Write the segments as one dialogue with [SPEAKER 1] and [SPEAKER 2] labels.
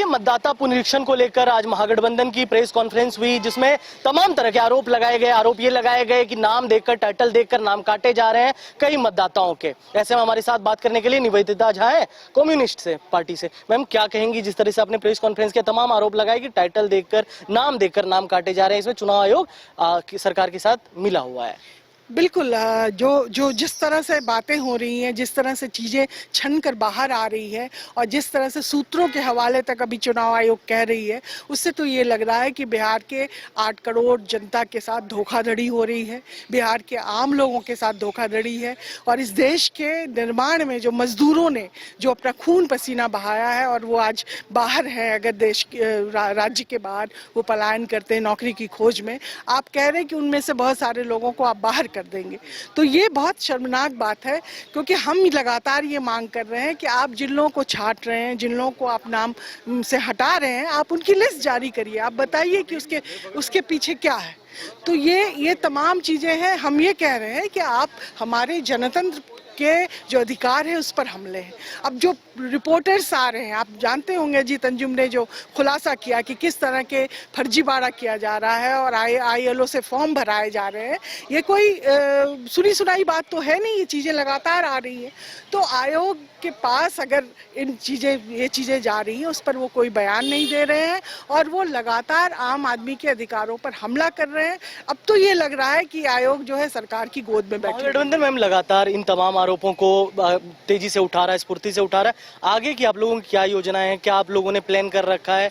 [SPEAKER 1] देखिए, मतदाता पुनरीक्षण को लेकर आज महागठबंधन की प्रेस कॉन्फ्रेंस हुई, जिसमें तमाम तरह के आरोप लगाए गए। आरोप ये लगाए गए कि नाम देखकर, टाइटल देखकर नाम काटे जा रहे हैं कई मतदाताओं के। ऐसे में हमारे साथ बात करने के लिए निवेदिता झा है, कम्युनिस्ट से पार्टी से। मैम, क्या कहेंगी जिस तरह से आपने प्रेस कॉन्फ्रेंस के तमाम आरोप लगाए कि टाइटल देखकर, नाम काटे जा रहे हैं, इसमें चुनाव आयोग सरकार के साथ मिला हुआ है?
[SPEAKER 2] बिल्कुल, जो जिस तरह से बातें हो रही हैं, जिस तरह से चीज़ें छन कर बाहर आ रही है और जिस तरह से सूत्रों के हवाले तक अभी चुनाव आयोग कह रही है, उससे तो ये लग रहा है कि बिहार के 8 करोड़ जनता के साथ धोखाधड़ी हो रही है, बिहार के आम लोगों के साथ धोखाधड़ी है। और इस देश के निर्माण में जो मजदूरों ने जो अपना खून पसीना बहाया है और वो आज बाहर है, अगर देश राज्य के बाहर वो पलायन करते हैं नौकरी की खोज में, आप कह रहे हैं कि उनमें से बहुत सारे लोगों को आप बाहर कर देंगे, तो ये बहुत शर्मनाक बात है। क्योंकि हम लगातार ये मांग कर रहे हैं कि आप जिन लोगों को छांट रहे हैं, जिन लोगों को आप नाम से हटा रहे हैं, आप उनकी लिस्ट जारी करिए, आप बताइए कि उसके पीछे क्या है। तो ये तमाम चीजें हैं। हम ये कह रहे हैं कि आप हमारे जनतंत्र के जो अधिकार है उस पर हमले हैं। अब जो रिपोर्टर्स आ रहे हैं, आप जानते होंगे अजीत अंजुम ने जो खुलासा किया कि किस तरह के फर्जीवाड़ा किया जा रहा है और ILO से फॉर्म भराए जा रहे हैं, ये कोई सुनी सुनाई बात तो है नहीं, ये चीज़ें लगातार आ रही हैं। तो आयोग के पास अगर ये चीज़ें जा रही हैं, उस पर वो कोई बयान नहीं दे रहे हैं और वो लगातार आम आदमी के अधिकारों पर हमला कर रहे हैं। अब तो ये लग रहा है कि आयोग जो है सरकार की गोद में बैठा है।
[SPEAKER 1] गठबंधन मैम लगातार इन तमाम आरोपों को तेजी से उठा रहा है, स्फूर्ति से उठा रहा है। आगे की आप लोगों की क्या योजनाएं हैं, क्या आप लोगों ने प्लान कर रखा है?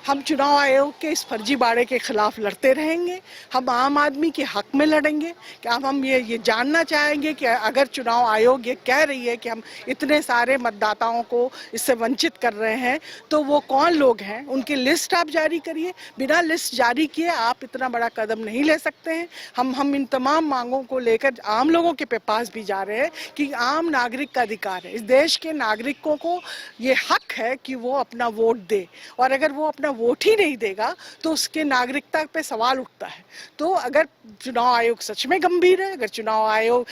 [SPEAKER 2] हम चुनाव आयोग के इस फर्जीवाड़े के खिलाफ लड़ते रहेंगे। हम आम आदमी के हक में लड़ेंगे। क्या हम ये जानना चाहेंगे कि अगर चुनाव आयोग ये कह रही है कि हम इतने सारे मतदाताओं को इससे वंचित कर रहे हैं, तो वो कौन लोग हैं, उनकी लिस्ट आप जारी करिए। बिना लिस्ट जारी किए आप इतना बड़ा कदम नहीं ले सकते हैं। हम इन तमाम मांगों को लेकर आम लोगों के पास भी जा रहे हैं कि आम नागरिक का अधिकार है। इस देश के नागरिकों को ये हक है कि वो अपना वोट दे, और अगर वो अपना वोट ही नहीं देगा तो उसके नागरिकता पे सवाल उठता है। तो अगर चुनाव आयोग सच में गंभीर है, अगर चुनाव आयोग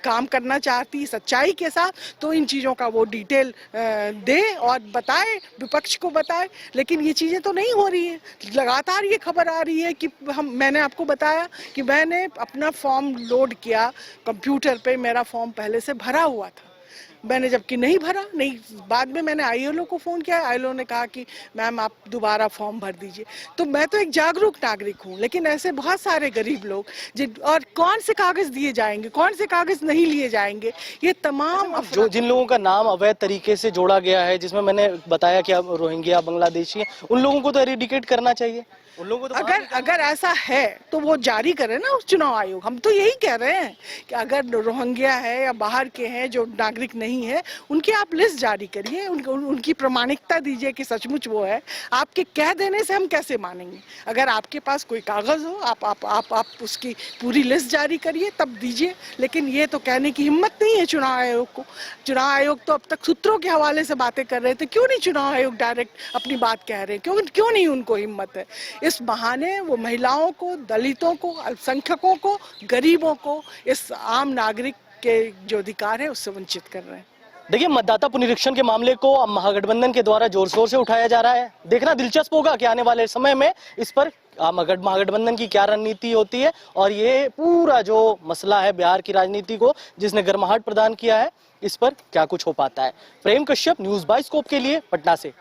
[SPEAKER 2] काम करना चाहती है सच्चाई के साथ, तो इन चीज़ों का वो डिटेल दे और बताए, विपक्ष को बताए। लेकिन ये चीज़ें तो नहीं हो रही है। लगातार ये खबर आ रही है कि मैंने आपको बताया कि मैंने अपना फॉर्म लोड किया कंप्यूटर पे, मेरा फॉर्म पहले से भरा हुआ था, मैंने जबकि नहीं भरा। बाद में मैंने ILO को फ़ोन किया, ILO ने कहा कि मैम आप दोबारा फॉर्म भर दीजिए। तो मैं तो एक जागरूक नागरिक हूँ, लेकिन ऐसे बहुत सारे गरीब लोग और कौन से कागज़ दिए जाएंगे, कौन से कागज़ नहीं लिए जाएंगे, ये तमाम
[SPEAKER 1] जो जिन लोगों का नाम अवैध तरीके से जोड़ा गया है, जिसमें मैंने बताया कि अब रोहिंग्या, बांग्लादेशी हैं, उन लोगों को तो एरिडिकेट करना चाहिए। उन लोगों को तो
[SPEAKER 2] अगर ऐसा है तो वो जारी करे ना उस चुनाव आयोग। हम तो यही कह रहे हैं कि अगर रोहिंग्या है या बाहर के हैं जो नागरिक नहीं है, उनकी आप लिस्ट जारी करिए, उनकी प्रमाणिकता दीजिए कि सचमुच वो है। आपके कह देने से हम कैसे मानेंगे? अगर आपके पास कोई कागज हो, आप उसकी पूरी लिस्ट जारी करिए, तब दीजिए। लेकिन ये तो कहने की हिम्मत नहीं है चुनाव आयोग को। चुनाव आयोग तो अब तक सूत्रों के हवाले से बातें कर रहे थे, क्यों नहीं चुनाव आयोग डायरेक्ट अपनी बात कह रहे हैं? क्यों नहीं उनको हिम्मत है? इस बहाने वो महिलाओं को, दलितों को, अल्पसंख्यकों को, गरीबों को, इस आम नागरिक के जो अधिकार है उससे वंचित कर रहे हैं।
[SPEAKER 1] देखिए, मतदाता पुनरीक्षण के मामले को अब महागठबंधन के द्वारा जोर शोर से उठाया जा रहा है। देखना दिलचस्प होगा कि आने वाले समय में इस पर महागठबंधन की क्या रणनीति होती है, और ये पूरा जो मसला है बिहार की राजनीति को जिसने गर्माहट प्रदान किया है, इस पर क्या कुछ हो पाता है। प्रेम कश्यप, न्यूज़ बाइस्कोप के लिए पटना से।